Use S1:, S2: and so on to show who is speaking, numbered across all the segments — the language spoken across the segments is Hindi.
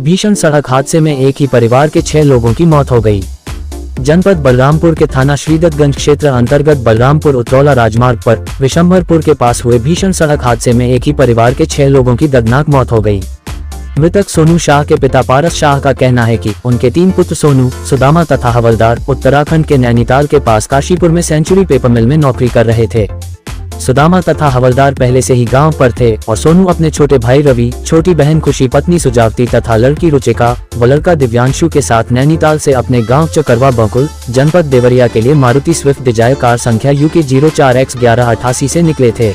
S1: भीषण सड़क हादसे में एक ही परिवार के 6 लोगों की मौत हो गई। जनपद बलरामपुर के थाना श्रीदत्तगंज क्षेत्र अंतर्गत बलरामपुर उतरौला राजमार्ग पर विशंभरपुर के पास हुए भीषण सड़क हादसे में एक ही परिवार के 6 लोगों की दर्दनाक मौत हो गई। मृतक सोनू शाह के पिता पारस शाह का कहना है कि उनके 3 पुत्र सोनू, सुदामा तथा हवलदार उत्तराखंड के नैनीताल के पास काशीपुर में सेंचुरी पेपर मिल में नौकरी कर रहे थे। सुदामा तथा हवलदार पहले से ही गांव पर थे और सोनू अपने छोटे भाई रवि, छोटी बहन खुशी, पत्नी सुजावती तथा लड़की रुचिका व लड़का दिव्यांशु के साथ नैनीताल से अपने गांव चकरवा बकुल, जनपद देवरिया के लिए मारुति स्विफ्ट डिजायर कार संख्या UK 04X1188 से निकले थे।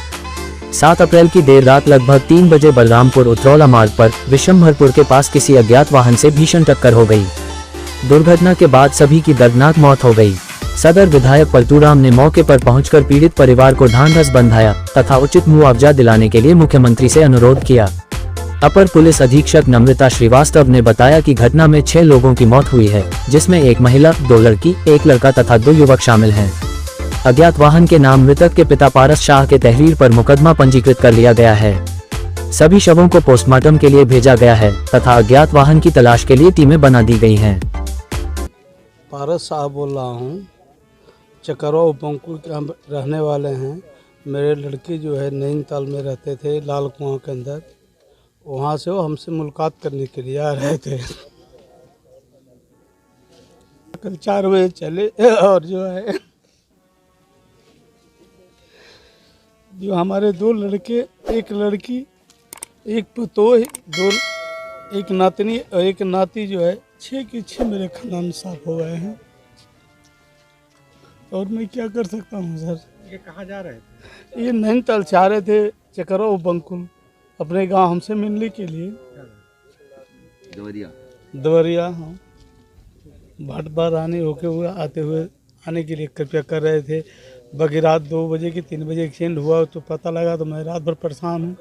S1: 7 अप्रैल की देर रात लगभग 3 बजे बलरामपुर उतरौला मार्ग पर विशंभरपुर के पास किसी अज्ञात वाहन से भीषण टक्कर हो गई। दुर्घटना के बाद सभी की दर्दनाक मौत हो गई। सदर विधायक पलटूराम ने मौके पर पहुंचकर पीड़ित परिवार को ढांढस बंधाया तथा उचित मुआवजा दिलाने के लिए मुख्यमंत्री से अनुरोध किया। अपर पुलिस अधीक्षक नम्रता श्रीवास्तव ने बताया कि घटना में 6 लोगों की मौत हुई है, जिसमें एक महिला, 2 लड़की, 1 लड़का तथा 2 युवक शामिल हैं। अज्ञात वाहन के नाम मृतक के पिता पारस शाह के तहरीर पर मुकदमा पंजीकृत कर लिया गया है। सभी शवों को पोस्टमार्टम के लिए भेजा गया है तथा अज्ञात वाहन की तलाश के लिए टीमें बना दी गई हैं।
S2: पारस शाह बोल रहा हूँ, चकरवा बंकुल के हम रहने वाले हैं। मेरे लड़के जो है नैनीताल में रहते थे, लाल कुआं के अंदर। वहाँ से वो हमसे मुलाकात करने के लिए आ रहे थे। कल 4 बजे चले और जो हमारे 2 लड़के, 1 लड़की, 1 पतोह, 1 नातनी और 1 नाती जो है 6 के 6 मेरे खानदान साफ हो गए हैं। और मैं क्या कर सकता हूँ सर।
S3: ये कहाँ जा रहे थे?
S2: ये नैनीताल से आ रहे थे, चकरवा बंकुल, अपने गांव हमसे मिलने के लिए। दवरिया हाँ, भाट रानी होके हुए आते हुए आने के लिए कृपया कर रहे थे। बाकी रात 2 बजे की 3 बजे एक्सीडेंट हुआ तो पता लगा, तो मैं रात भर परेशान हूँ।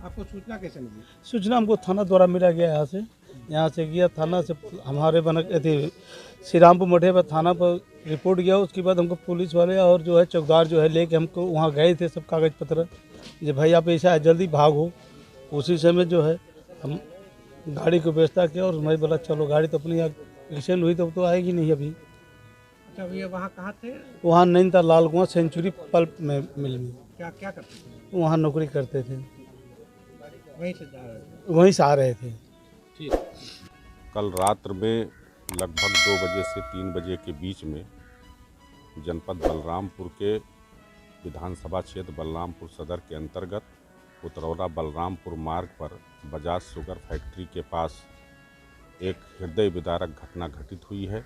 S3: आपको सूचना कैसे मिली?
S2: सूचना हमको थाना द्वारा मिला गया। यहाँ से गया थाना से, हमारे श्री रामपुर मठे पर थाना पर रिपोर्ट गया। उसके बाद हमको पुलिस वाले और जो है चौकीदार जो है लेके हमको वहाँ गए थे, सब कागज़ पत्र, जो भाई आप ऐसा है जल्दी भागो। उसी समय जो है हम गाड़ी को व्यवस्था किया और मैं बोला चलो, गाड़ी तो अपनी एक्सीडेंट हुई तो आएगी नहीं अभी।
S3: अच्छा, भैया वहाँ कहाँ थे?
S2: वहाँ नैनीताल लाल कुआं सेंचुरी पल्प में मिल में।
S3: क्या करते थे?
S2: वहाँ नौकरी करते थे।
S3: वहीं से जा रहे थे?
S2: वहीं से आ रहे थे।
S3: ठीक।
S4: कल रात्र में लगभग 2 बजे से 3 बजे के बीच में जनपद बलरामपुर के विधानसभा क्षेत्र बलरामपुर सदर के अंतर्गत उतरौला बलरामपुर मार्ग पर बजाज शुगर फैक्ट्री के पास एक हृदय विदारक घटना घटित हुई है,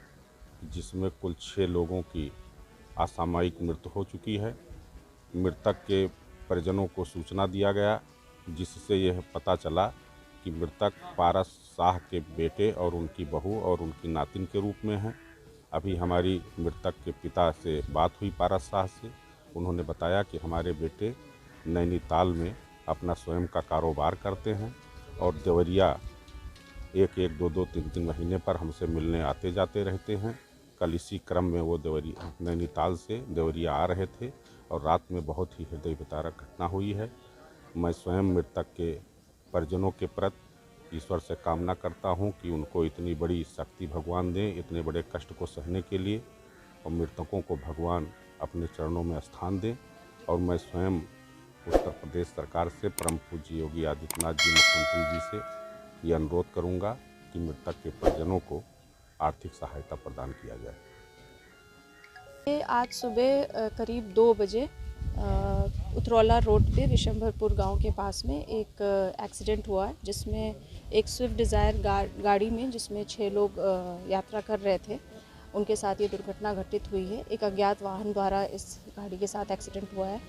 S4: जिसमें कुल 6 लोगों की असामयिक मृत्यु हो चुकी है। मृतक के परिजनों को सूचना दिया गया, जिससे यह पता चला कि मृतक पारस शाह के बेटे और उनकी बहू और उनकी नातिन के रूप में हैं। अभी हमारी मृतक के पिता से बात हुई पारस शाह से। उन्होंने बताया कि हमारे बेटे नैनीताल में अपना स्वयं का कारोबार करते हैं और देवरिया 1-1, 2-2, 3-3 महीने पर हमसे मिलने आते जाते रहते हैं। कल इसी क्रम में वो नैनीताल से देवरिया आ रहे थे और रात में बहुत ही हृदय विदारक घटना हुई है। मैं स्वयं मृतक के परिजनों के प्रति ईश्वर से कामना करता हूं कि उनको इतनी बड़ी शक्ति भगवान दें, इतने बड़े कष्ट को सहने के लिए, और मृतकों को भगवान अपने चरणों में स्थान दें। और मैं स्वयं उत्तर प्रदेश सरकार से परम पूज्य योगी आदित्यनाथ जी, मुख्यमंत्री जी से ये अनुरोध करूंगा कि मृतक के परिजनों को आर्थिक सहायता प्रदान किया जाए।
S5: आज सुबह करीब 2 बजे उतरौला रोड पे विशंभरपुर गांव के पास में एक एक्सीडेंट हुआ है, जिसमें एक स्विफ्ट डिज़ायर गाड़ी में, जिसमें 6 लोग यात्रा कर रहे थे, उनके साथ ये दुर्घटना घटित हुई है। एक अज्ञात वाहन द्वारा इस गाड़ी के साथ एक्सीडेंट हुआ है।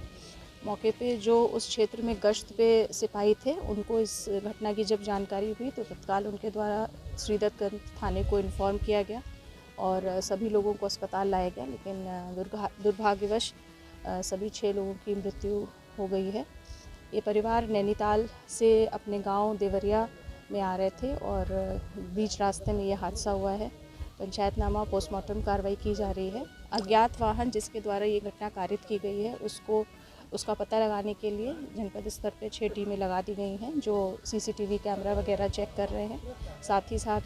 S5: मौके पे जो उस क्षेत्र में गश्त पे सिपाही थे, उनको इस घटना की जब जानकारी हुई तो तत्काल उनके द्वारा श्रीदत्तगंज थाने को इन्फॉर्म किया गया और सभी लोगों को अस्पताल लाया गया। लेकिन दुर्भाग्यवश सभी 6 लोगों की मृत्यु हो गई है। ये परिवार नैनीताल से अपने गांव देवरिया में आ रहे थे और बीच रास्ते में ये हादसा हुआ है। पंचायतनामा पोस्टमार्टम कार्रवाई की जा रही है। अज्ञात वाहन जिसके द्वारा ये घटना कारित की गई है, उसको उसका पता लगाने के लिए जनपद स्तर पे 6 टीमें लगा दी गई हैं जो सीसीटीवी कैमरा वगैरह चेक कर रहे हैं। साथ ही साथ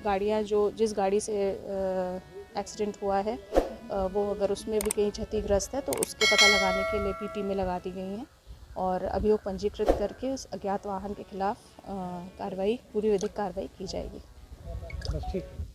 S5: गाड़ियाँ जो जिस गाड़ी से एक्सीडेंट हुआ है वो अगर उसमें भी कहीं क्षतिग्रस्त है तो उसके पता लगाने के लिए भी टीमें लगा दी गई हैं और अभियोग पंजीकृत करके उस अज्ञात वाहन के खिलाफ कार्रवाई पूरी विधिक कार्रवाई की जाएगी।
S3: बस ठीक।